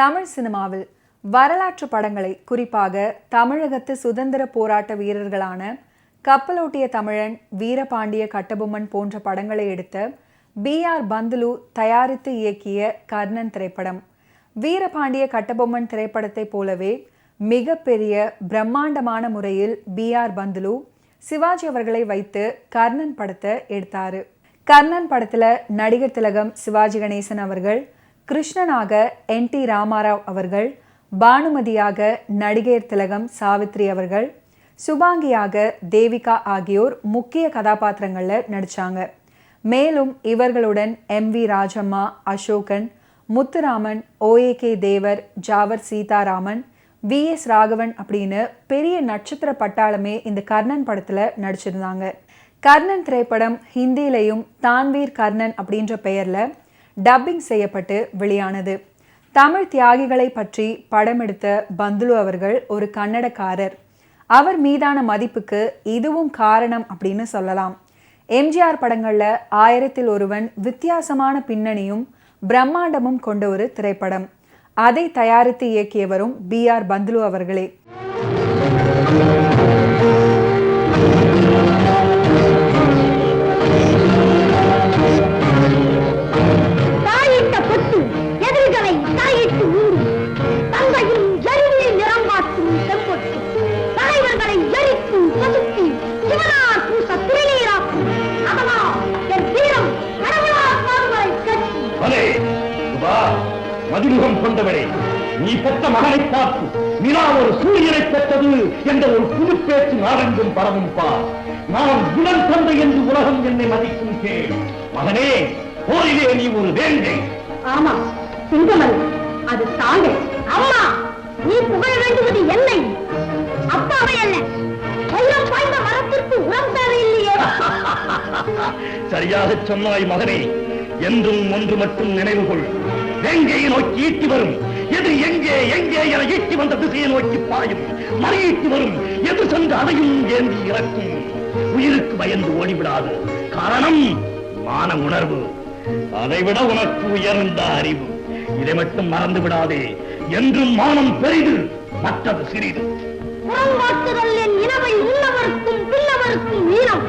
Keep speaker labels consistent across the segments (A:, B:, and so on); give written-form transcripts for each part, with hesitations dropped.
A: தமிழ் சினிமாவில் வரலாற்று படங்களை, குறிப்பாக தமிழகத்து சுதந்திர போராட்ட வீரர்களான கப்பலோட்டிய தமிழன், வீரபாண்டிய கட்டபொம்மன் போன்ற படங்களை எடுத்த B.R. பந்துலு தயாரித்து இயக்கிய கர்ணன் திரைப்படம். வீரபாண்டிய கட்டபொம்மன் திரைப்படத்தை போலவே மிகப்பெரிய பிரம்மாண்டமான முறையில் B.R. பந்துலு சிவாஜி அவர்களை வைத்து கர்ணன் படத்தை எடுத்தாரு. கர்ணன் படத்துல நடிகர் திலகம் சிவாஜி கணேசன் அவர்கள், கிருஷ்ணனாக N.T. ராமாராவ் அவர்கள், பானுமதியாக நடிகர் திலகம் சாவித்ரி அவர்கள், சுபாங்கியாக தேவிகா ஆகியோர் முக்கிய கதாபாத்திரங்கள்ல நடிச்சாங்க. மேலும் இவர்களுடன் M.V. ராஜம்மா, அசோகன், முத்துராமன், O.A.K. தேவர், ஜாவர் சீதாராமன், V.S. ராகவன் அப்படின்னு பெரிய நட்சத்திர பட்டாளமே இந்த கர்ணன் படத்துல நடிச்சிருந்தாங்க. கர்ணன் திரைப்படம் ஹிந்திலையும் தான்வீர் கர்ணன் அப்படின்ற பெயர்ல டப்பிங் செய்யப்பட்டு வெளியானது. தமிழ் தியாகிகளை பற்றி படம் எடுத்த பந்துலு அவர்கள் ஒரு கன்னடக்காரர். அவர் மீதான மதிப்புக்கு இதுவும் காரணம் அப்படின்னு சொல்லலாம். எம்ஜிஆர் படங்கள்ல 1000ல் ஒருவன் வித்தியாசமான பின்னணியும் பிரம்மாண்டமும் கொண்ட ஒரு திரைப்படம். அதை தயாரித்து இயக்கியவரும் B.R. பந்துலு அவர்களே.
B: மதிமுகம் கொண்டவரே, நீ பெற்ற மகனை பார்த்து நிலா ஒரு சூரியனை பெற்றது என்ற ஒரு புது பேச்சு நாடெங்கும் பரவும் பார். நான் உடன் தந்தை என்று உலகம் என்னை மதிக்கும் கேள். மகனே, போரிலே நீ ஒரு வேங்கை.
C: ஆமா சிங்கமன், அது தாங்கள். அம்மா, நீ புகழ வேண்டுவது என்னை, அப்பாவை அல்ல. வைரம் பாய்ந்த மரத்திற்கு உரம் தேவையில்லையே.
B: சரியாக சொன்னாய் மகனே. என்றும் ஒன்று மட்டும் நினைவு கொள். எங்கேயை நோக்கி ஈட்டி வரும் எது எங்கே எங்கே என ஈட்டி வந்த திசையை நோக்கி பாயும். மறையீட்டி வரும் எது சென்று அதையும் ஏந்தி இறக்கும். உயிருக்கு பயந்து ஓடிவிடாது. காரணம் மான உணர்வு. அதைவிட உனக்கு உயர்ந்த அறிவு. இதை மட்டும் மறந்து விடாதே. என்றும் மானம் பெரிது, மற்றது சிறிது.
C: புறம்பாட்டுதல் என் இனவை உள்ளவருக்கும் பின்னவருக்கும் வீரம்.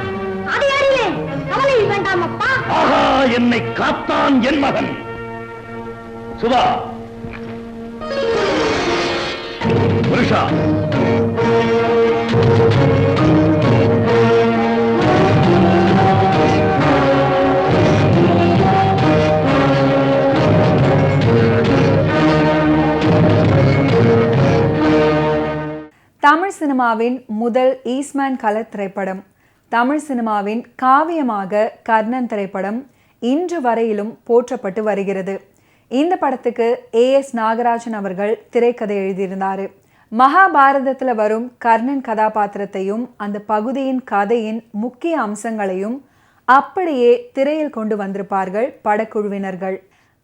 C: அதை அறிவே, கவலை வேண்டாம் அப்பா.
B: ஆஹா, என்னை காத்தான் என் மகன். சுபா, புருஷா,
A: தமிழ் சினிமாவின் முதல் ஈஸ்ட்மேன் கலர் திரைப்படம், தமிழ் சினிமாவின் காவியமாக கர்ணன் திரைப்படம் இன்று வரையிலும் போற்றப்பட்டு வருகிறது. இந்த படத்துக்கு A.S. நாகராஜன் அவர்கள் திரைக்கதை எழுதியிருந்தாரு. மகாபாரதத்தில் வரும் கர்ணன் கதாபாத்திரத்தையும் அந்த பகுதியின் கதையின் முக்கிய அம்சங்களையும் அப்படியே திரையில் கொண்டு வந்திருப்பார்கள் படக்குழுவினர்கள்.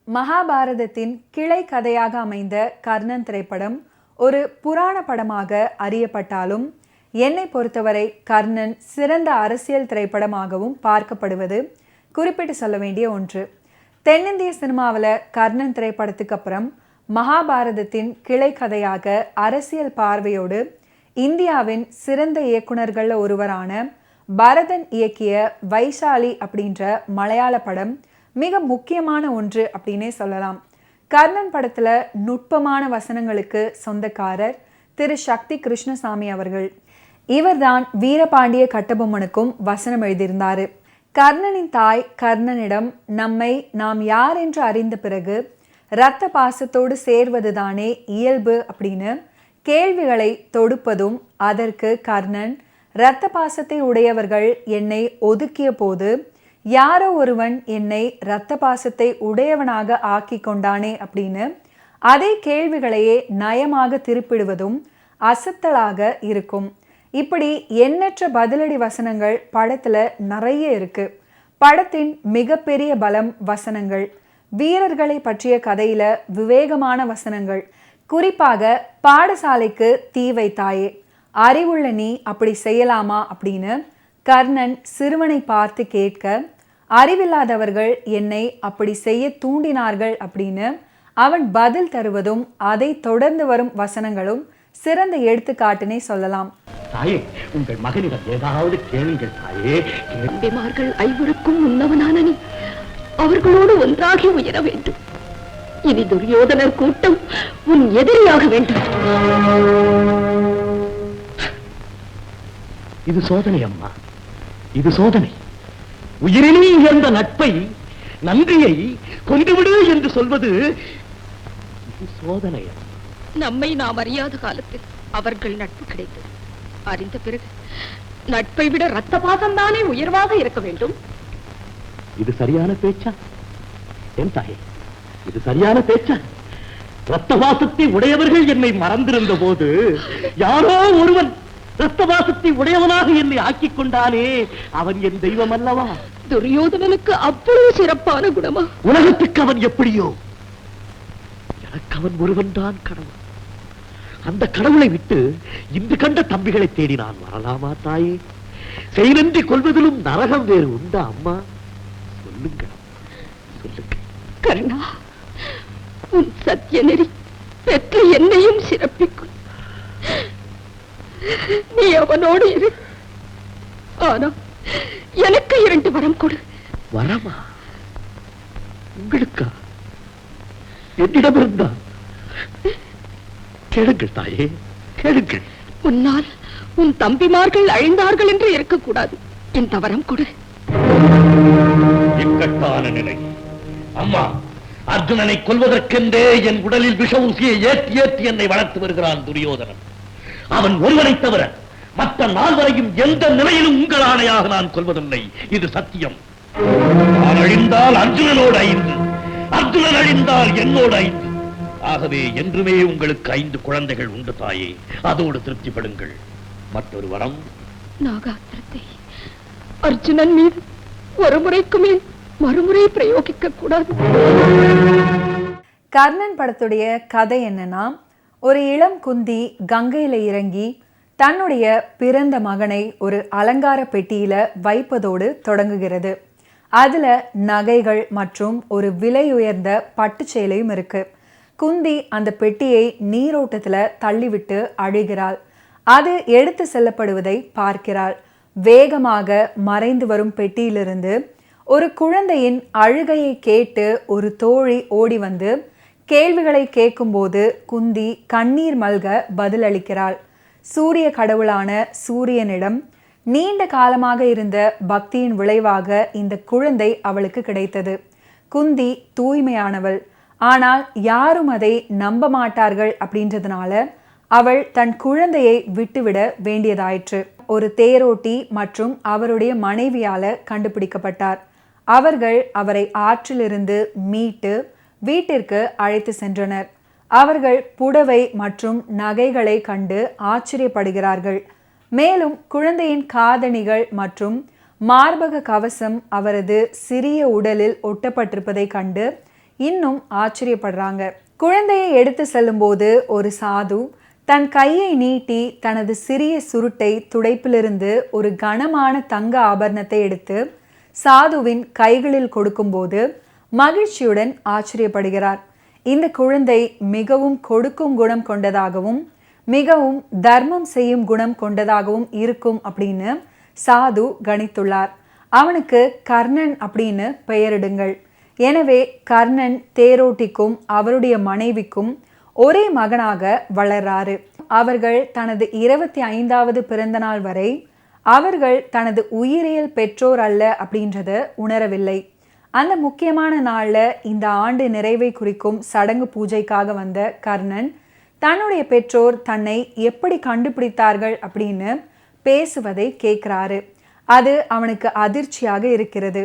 A: மகாபாரதத்தின் கிளை கதையாக அமைந்த கர்ணன் திரைப்படம் ஒரு புராண படமாக அறியப்பட்டாலும் என்னை பொறுத்தவரை கர்ணன் சிறந்த அரசியல் திரைப்படமாகவும் பார்க்கப்படுவது குறிப்பிட்டு சொல்ல வேண்டிய ஒன்று. தென்னிந்திய சினிமாவில் கர்ணன் திரைப்படத்துக்கு அப்புறம் மகாபாரதத்தின் கிளை கதையாக அரசியல் பார்வையோடு இந்தியாவின் சிறந்த இயக்குனர்கள் ஒருவரான பரதன் இயக்கிய வைசாலி அப்படின்ற மலையாள படம் மிக முக்கியமான ஒன்று அப்படின்னே சொல்லலாம். கர்ணன் படத்துல நுட்பமான வசனங்களுக்கு சொந்தக்காரர் திரு சக்தி கிருஷ்ணசாமி அவர்கள். இவர்தான் வீரபாண்டிய கட்டபொம்மனுக்கும் வசனம் எழுதியிருந்தாரு. கர்ணனின் தாய் கர்ணனிடம் நம்மை நாம் யார் என்று அறிந்த பிறகு இரத்த பாசத்தோடு சேர்வதுதானே இயல்பு அப்படின்னு கேள்விகளை தொடுப்பதும், அதற்கு கர்ணன் இரத்த பாசத்தை உடையவர்கள் என்னை ஒதுக்கிய போது யாரோ ஒருவன் என்னை இரத்த பாசத்தை உடையவனாக ஆக்கி கொண்டானே அப்படின்னு அதே கேள்விகளையே நயமாக திருப்பிடுவதும் அசத்தலாக இருக்கும். இப்படி எண்ணற்ற பதிலடி வசனங்கள் படத்துல நிறைய இருக்கு. படத்தின் மிகப்பெரிய பலம் வசனங்கள். வீரர்களை பற்றிய கதையில விவேகமான வசனங்கள். குறிப்பாக பாடசாலைக்கு தீ வைத்தாயே, அறிவுள்ள நீ அப்படி செய்யலாமா அப்படின்னு கர்ணன் சிறுவனை பார்த்து கேட்க, அறிவில்லாதவர்கள் என்னை அப்படி செய்ய தூண்டினார்கள் அப்படின்னு அவன் பதில் தருவதும் அதை தொடர்ந்து வரும் வசனங்களும் சிறந்த எடுத்துக்காட்டினை சொல்லலாம்.
B: தாயே, உங்கள் மகனிடம் ஏதாவது கேளுங்கள் தாயே.
D: தம்பிமார்கள் ஐவருக்கும் உன்னவனான நீ அவர்களோடு ஒன்றாகி உயர வேண்டும். இனி துரியோதனர் கூட்டம் உன் எதிரியாக வேண்டும்.
B: இது சோதனை அம்மா, இது சோதனை. உயிரினி என்ற நட்பை, நன்றியை கொண்டுவிடு என்று சொல்வது இது சோதனை.
D: நம்மை நாம் அறியாத காலத்தில் அவர்கள் நட்பு கிடைத்தது. அறிந்த பிறகு நட்பை விட ரத்த பாசம் தானே உயர்வாக இருக்க வேண்டும்.
B: இது சரியான பேச்சா என் தாயே? இது சரியான பேச்சா? ரத்தவாசத்தை உடையவர்கள் என்னை மறந்திருந்த போது யாரோ ஒருவன் ரத்தவாசத்தை உடையவனாக என்னை ஆக்கிக் கொண்டானே, அவன் என் தெய்வம் அல்லவா?
D: துரியோதனனுக்கு அவ்வளவு சிறப்பான குணமா?
B: உலகத்துக்கு அவன் எப்படியோ, எனக்கு அவன் ஒருவன் தான் கடவுள். அந்த கடவுளை விட்டு இன்று கண்ட தம்பிகளை தேடி நான் வரலாமா தாயே? செய்நன்றி கொள்வதிலும் நரகம் வேறு உண்டா அம்மா? சொல்லுங்க, சொல்லுங்க.
D: கர்ணா, உன் சத்திய நெறி பெற்று என்னையும் சிறப்பிக்கும். நீ அவனோடு இரு. ஆனா எனக்கு 2 வரம் கொடு.
B: வரமா? உங்களுக்கா? என்னிடமிருந்தா? கேளுங்கள் தாயே, கேளுங்கள்.
D: உன்னால் உன் தம்பிமார்கள் அழிந்தார்கள் என்று இருக்கக்கூடாது. இந்த வரம் கொடு.
B: இக்கட்டான நிலை அம்மா. அர்ஜுனனை கொல்வதற்கென்றே என் உடலில் விஷ ஊசியை ஏற்றி ஏற்றி என்னை வளர்த்து வருகிறான் துரியோதனன். அவன் ஒருவனை தவிர மற்ற 4வரையும் எந்த நிலையிலும் உங்கள் ஆணையாக நான் கொல்வதில்லை. இது சத்தியம். நான் அழிந்தால் அர்ஜுனனோடு 5, அர்ஜுனன் அழிந்தால் என்னோடு 5. ஆகவே என்றுமே உங்களுக்கு 5 குழந்தைகள் உண்டு தாயே. அதோடு திருப்திப்படுங்கள். மற்றொரு வரம்,
D: நாகாத்திரத்தை அர்ஜுனன் மீது ஒரு முறைக்கு மேல் மறுமுறை பிரயோகிக்க கூடாது.
A: கர்ணன் படத்துடைய கதை என்னன்னா, ஒரு இளம் குந்தி கங்கையில இறங்கி தன்னுடைய பிறந்த மகனை ஒரு அலங்கார பெட்டியில வைப்பதோடு தொடங்குகிறது. அதுல நகைகள் மற்றும் ஒரு விலை உயர்ந்த பட்டு சேலையும் இருக்கு. குந்தி அந்த பெட்டியை நீரோட்டத்துல தள்ளிவிட்டு அழுகிறாள். அது எடுத்து செல்லப்படுவதை பார்க்கிறாள். வேகமாக மறைந்து வரும் பெட்டியிலிருந்து ஒரு குழந்தையின் அழுகையை கேட்டு ஒரு தோழி ஓடி வந்து கேள்விகளை கேட்கும்போது குந்தி கண்ணீர் மல்க பதிலளிக்கிறாள். சூரிய கடவுளான சூரியனிடம் நீண்ட காலமாக இருந்த பக்தியின் விளைவாக இந்த குழந்தை அவளுக்கு கிடைத்தது. குந்தி தூய்மையானவள், ஆனால் யாரும் அதை நம்ப மாட்டார்கள் அப்படின்றதுனால அவள் தன் குழந்தையை விட்டுவிட வேண்டியதாயிற்று. ஒரு தேரோட்டி மற்றும் அவருடைய மனைவியால கண்டுபிடிக்கப்பட்டார். அவர்கள் அவரை ஆற்றிலிருந்து மீட்டு வீட்டிற்கு அழைத்து சென்றனர். அவர்கள் புடவை மற்றும் நகைகளை கண்டு ஆச்சரியப்படுகிறார்கள். மேலும் குழந்தையின் காதணிகள் மற்றும் மார்பக கவசம் அவரது சிறிய உடலில் ஒட்டப்பட்டிருப்பதை கண்டு இன்னும் ஆச்சரியப்படுறாங்க. குழந்தையை எடுத்து செல்லும்போது ஒரு சாது தன் கையை நீட்டி தனது சிறிய சுருட்டை துடைப்பிலிருந்து ஒரு கனமான தங்க ஆபரணத்தை எடுத்து சாதுவின் கைகளில் கொடுக்கும்போது மகிழ்ச்சியுடன் ஆச்சரியப்படுகிறார். இந்த குழந்தை மிகவும் கொடுக்கும் குணம் கொண்டதாகவும் மிகவும் தர்மம் செய்யும் குணம் கொண்டதாகவும் இருக்கும் அப்படின்னு சாது கணித்துள்ளார். அவனுக்கு கர்ணன் அப்படின்னு பெயரிடுங்கள். எனவே கர்ணன் தேரோட்டிக்கும் அவருடைய மனைவிக்கும் ஒரே மகனாக வளர்றாரு. அவர்கள் தனது 25வது பிறந்த நாள் வரை அவர்கள் தனது உயிரியல் பெற்றோர் அல்ல அப்படின்றத உணரவில்லை. அந்த முக்கியமான நாள்ல இந்த ஆண்டு நிறைவை குறிக்கும் சடங்கு பூஜைக்காக வந்த கர்ணன் தன்னுடைய பெற்றோர் தன்னை எப்படி கண்டுபிடித்தார்கள் அப்படின்னு பேசுவதை கேட்கிறாரு. அது அவனுக்கு அதிர்ச்சியாக இருக்கிறது.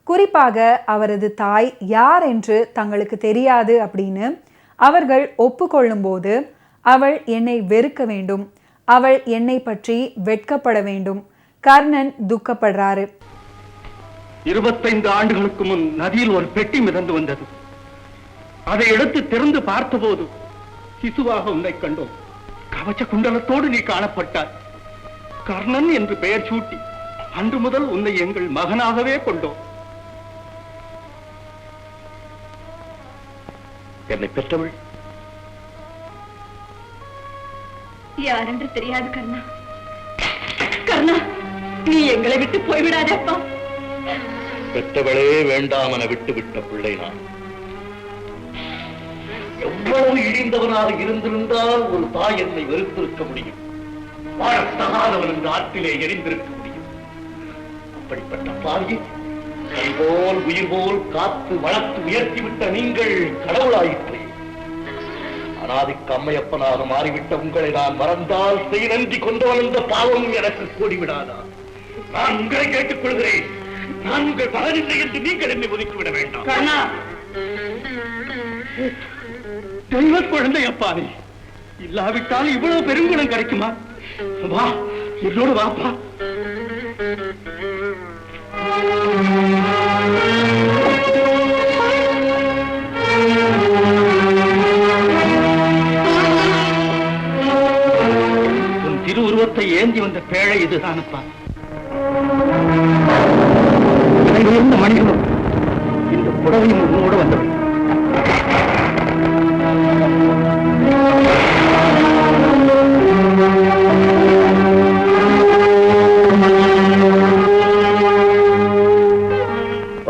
A: குறிப்பாக அவரது தாய் யார் என்று தங்களுக்கு தெரியாது அப்படின்னு அவர்கள் ஒப்புக்கொள்ளும் போது அவள் என்னை வெறுக்க வேண்டும், அவள் என்னை பற்றி வெட்கப்பட வேண்டும். கர்ணன் துக்கப்படுறாரு.
E: 25 ஆண்டுகளுக்கு முன் நதியில் ஒரு பெட்டி மிதந்து வந்தது. அதை எடுத்து திறந்து பார்த்தபோது சிசுவாக உன்னை கண்டோம். கவச்ச குண்டலத்தோடு நீ காணப்பட்டார். கர்ணன் என்று பெயர் சூட்டி அன்று முதல் உன்னை எங்கள் மகனாகவே கொண்டோம்.
B: என்னை பெற்றவள்
D: யார் என்று தெரியாது கர்ணா. கர்ணா, நீ எங்களை விட்டு போய்விடாதே அப்பா.
B: பெற்றவளே வேண்டாம் என விட்டு விட்ட பிள்ளை நான். எவ்வளவு இழிந்தவனாக இருந்திருந்தால் ஒரு தாய் என்னை வெறுத்திருக்க முடியும், வாழத்தகாதவன் என்று ஆற்றிலே எரிந்திருக்க முடியும். அப்படிப்பட்ட தாயை கைபோல் உயிர் போல் காத்து வளர்த்து உயர்த்திவிட்ட நீங்கள் கடவுளாயிற்று. அனாதிக்கு அம்மையப்பனாக மாறிவிட்ட உங்களை நான் மறந்தால் செய் நன்றி கொண்டவன் என்ற பாவம் எனக்கு கூடிவிடாதா? நான் உங்களை கேட்டுக் கொள்கிறேன், நான் உங்கள் மகனில்லை என்று நீங்கள் என்னை ஒதுக்கிவிட வேண்டாம்.
E: கர்ணா, தெய்வ குழந்தை அப்பாவே, இல்லாவிட்டால் இவ்வளவு பெருங்குணம் கிடைக்குமா? வா, என்னோடு வாப்பா. உன் திருவுருவத்தை ஏந்தி வந்த பேழை இதுதானப்பா. இருந்த மனிதனும் இந்த புடவையும் உன்னோடு வந்தவன்.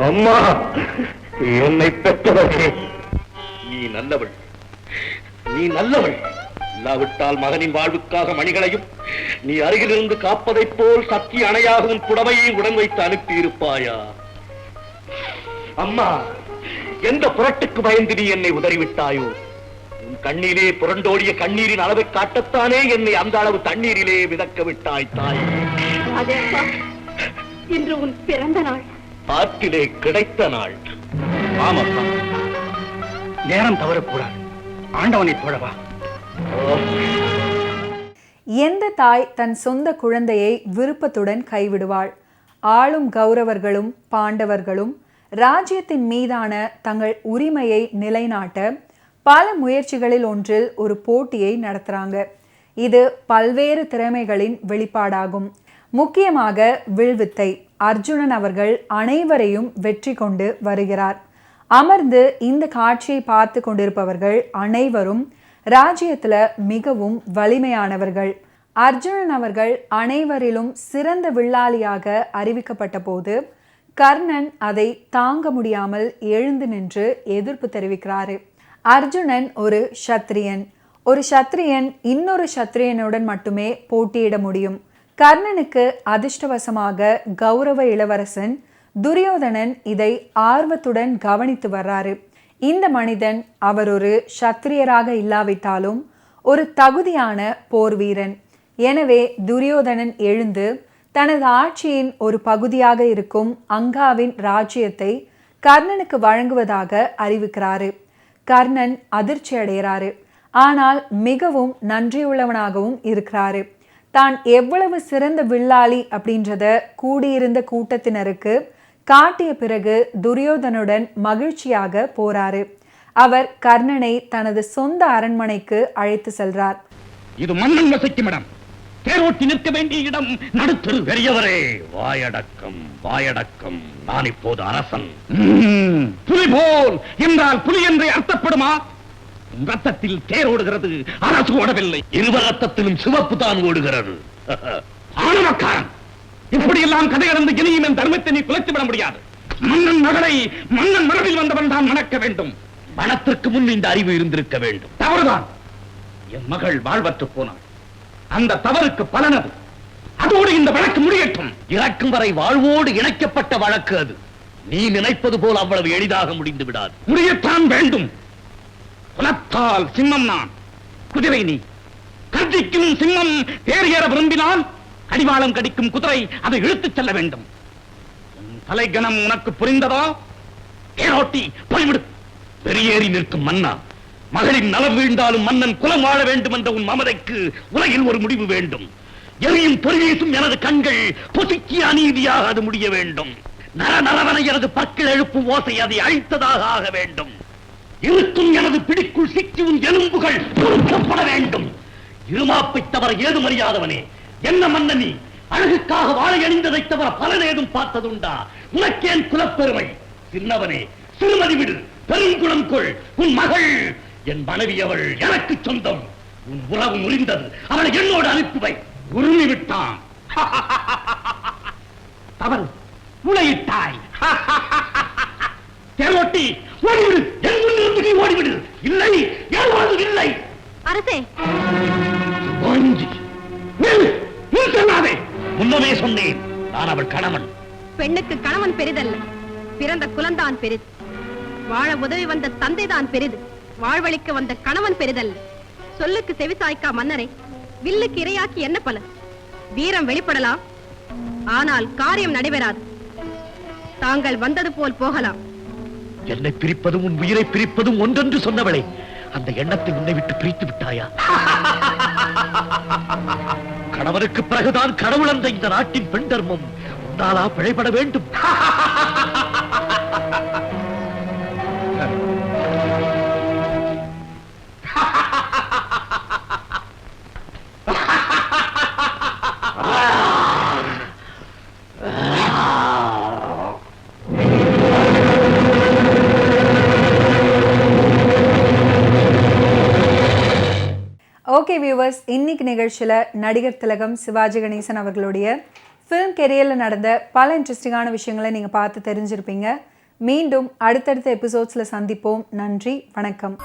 B: அம்மா, என்னை பெற்றவளே, நீ நல்லவள், நீ நல்லவள். இல்லாவிட்டால் மகனின் வாழ்வுக்காக மணிகளையும் நீ அருகிலிருந்து காப்பதைப் போல் சக்தி அணையாகவும் புடவையை உடன் வைத்து அனுப்பியிருப்பாயா? அம்மா, எந்த புரட்டுக்கு பயந்து நீ என்னை உதறிவிட்டாயோ? உன் கண்ணீரே புரண்டோடிய கண்ணீரின் அளவை காட்டத்தானே என்னை அந்த அளவு தண்ணீரிலே மிதக்க விட்டாய் தாய்.
D: அதேப்பா, இன்று உன் பிறந்த நாள்.
B: ஆற்றிலே கிடைத்த நாள்.
E: ஆமாப்பா, நேரம் தவறக்கூடாது. ஆண்டவனை தொழவா.
A: எந்த தாய் தன் சொந்த குழந்தையை விருப்பத்துடன் கைவிடுவாள்? ஆளும் கௌரவர்களும் பாண்டவர்களும் ராஜ்யத்தின் மீதான தங்கள் உரிமையை நிலைநாட்ட பல முயற்சிகளில் ஒன்றில் ஒரு போட்டியை நடத்துறாங்க. இது பல்வேறு திறமைகளின் வெளிப்பாடாகும். முக்கியமாக வில்வித்தை. அர்ஜுனன் அவர்கள் அனைவரையும் வெற்றி கொண்டு வருகிறார். அமர்ந்து இந்த காட்சியை பார்த்து கொண்டிருப்பவர்கள் அனைவரும் ராஜ்யத்துல மிகவும் வலிமையானவர்கள். அர்ஜுனன் அவர்கள் அனைவரிலும் சிறந்த வில்லாளியாக அறிவிக்கப்பட்ட போது கர்ணன் அதை தாங்க முடியாமல் எழுந்து நின்று எதிர்ப்பு தெரிவிக்கிறாரு. அர்ஜுனன் ஒரு சத்திரியன். ஒரு சத்திரியன் இன்னொரு சத்திரியனுடன் மட்டுமே போட்டியிட முடியும். கர்ணனுக்கு அதிர்ஷ்டவசமாக கௌரவ இளவரசன் துரியோதனன் இதை ஆர்வத்துடன் கவனித்து வர்றாரு. இந்த மனிதன் அவர் ஒரு சத்திரியராக இல்லாவிட்டாலும் ஒரு தகுதியான போர் வீரன். எனவே துரியோதனன் எழுந்து தனது ஆட்சியின் ஒரு பகுதியாக இருக்கும் அங்காவின் ராஜ்யத்தை கர்ணனுக்கு வழங்குவதாக அறிவிக்கிறாரு. கர்ணன் அதிர்ச்சி அடைகிறாரு. ஆனால் மிகவும் நன்றியுள்ளவனாகவும் இருக்கிறாரு. தான் எவ்வளவு சிறந்த வில்லாளி அப்படின்றத கூடியிருந்த கூட்டத்தினருக்கு காட்டிய பிறகு துரியோதனுடன் மகிழ்ச்சியாக போறாரு. அவர் கர்ணனை தனது சொந்த அரண்மனைக்கு அழைத்து செல்றார்.
E: இது மன்னன் வசிக்கும் இடம், தேரோட்டி நிற்க வேண்டிய இடம், நடுத்தரு.
B: பெரியவரே, வாயடக்கம், வாயடக்கம். நான் இப்போது அரசன்.
E: புலி போல் என்றால் புலி என்று அர்த்தப்படுமா? ரத்தத்தில் தேரோடுகிறது, அரசு ஓடவில்லை.
B: இருவர் ரத்தத்திலும் சிவப்பு தான் ஓடுகிறது.
E: ஆணவக்காரன், இப்படியெல்லாம் கதை கடந்து இனியும் என் தர்மத்தை நீ குலைத்து விட முடியாது. மன்னன் மகளை மன்னன் மரபில் வந்தவன் தான் மணக்க வேண்டும்.
B: மனத்திற்கு முன் இந்த அறிவு இருந்திருக்க வேண்டும்.
E: தவறுதான். என் மகள் வாழ்வற்று போனாள். அந்த தவறுக்கு பலனது. அதோடு இந்த வழக்கு முடியட்டும்.
B: இறக்கும் வரை வாழ்வோடு இணைக்கப்பட்ட வழக்கு அது. நீ நினைப்பது போல் அவ்வளவு எளிதாக முடிந்து விடாது.
E: முடியத்தான் வேண்டும். குலத்தால் சிம்மம் நான், குதிரை நீ. கர்ஜிக்கும் சிம்மம் தேர் விரும்பினால் கடிவாளம் கடிக்கும் குதிரை அதை இழுத்துச் செல்ல வேண்டும். தலைகணம் உனக்கு புரிந்ததா? தேரோட்டி போய்விடு.
B: பெரியேறி நிற்கும் மன்னா, மகளின் நலம் வீழ்ந்தாலும் மன்னன் குலம் வாழ வேண்டும் என்ற உன் மமதைக்கு உலகில் ஒரு முடிவு வேண்டும். எரியும் பொறிவீசும் எனது கண்கள் பொசுக்கிய அநீதியாக அது முடிய வேண்டும். நரநரவன எனது பற்கள் எழுப்பும் ஓசை அதை அழித்ததாக ஆக வேண்டும். இருக்கும் எனது பிடிக்குள் சிக்கி உன் எலும்புகள் பொறுக்கப்பட வேண்டும். இருமாப்பை தவிர ஏதும் அறியாதவனே, என்ன மன்னனி, அழகுக்காக வாழை அணிந்ததை தவிர பலன் ஏதும் பார்த்ததுண்டா? உனக்கேன் குலப்பெருமை? சின்னவனே, சிறுமதி விடு. பெருங்குளம் கொள். உன் மகள் என் மனைவி, அவள் எனக்கு சொந்தம். உன் உறவு முறிந்தது. அவளை என்னோடு அனுப்பி வை. உரிமை விட்டான். தவறு, முளையிட்டாய். தேரோட்டி, ஓடிவிடு. என் முன்னிருந்து நீ ஓடிவிடு. இல்லை, ஏதாவது இல்லை.
C: அரசே,
B: சொல்லாதே. முன்னமே சொன்னேன், நான் அவள் கணவன்.
C: பெண்ணுக்கு கணவன் பெரிதல்ல, பிறந்த குலந்தான் பெரிது. வாழ உதவி வந்த தந்தைதான் பெரிது, வாழ்வழிக்க வந்த கணவன் பெரிதல்ல. சொல்லுக்கு செவிசாய்க்கா மன்னரை வில்லுக்கு இரையாக்கி என்ன பலன்? வீரம் வெளிப்படலாம், ஆனால் காரியம் நடைபெறாது. தாங்கள் வந்தது போல் போகலாம்.
B: என்னை பிரிப்பதும் உன் உயிரை பிரிப்பதும் ஒன்றென்று சொன்னவளே, அந்த எண்ணத்தை உன்னை விட்டு பிரித்து விட்டாயா? கணவனுக்கு பிறகுதான் கடவுள் அந்த இந்த நாட்டின் பெண் தர்மம். உன்னாலா பிழைபட வேண்டும்?
A: ஓகே வியூவர்ஸ், இன்னைக்கு நிகழ்ச்சியில் நடிகர் திலகம் சிவாஜி கணேசன் அவர்களுடைய ஃபிலிம் கெரியரில் நடந்த பல இன்ட்ரெஸ்டிங்கான விஷயங்களை நீங்கள் பார்த்து தெரிஞ்சிருப்பீங்க. மீண்டும் அடுத்தடுத்த எபிசோட்ஸில் சந்திப்போம். நன்றி, வணக்கம்.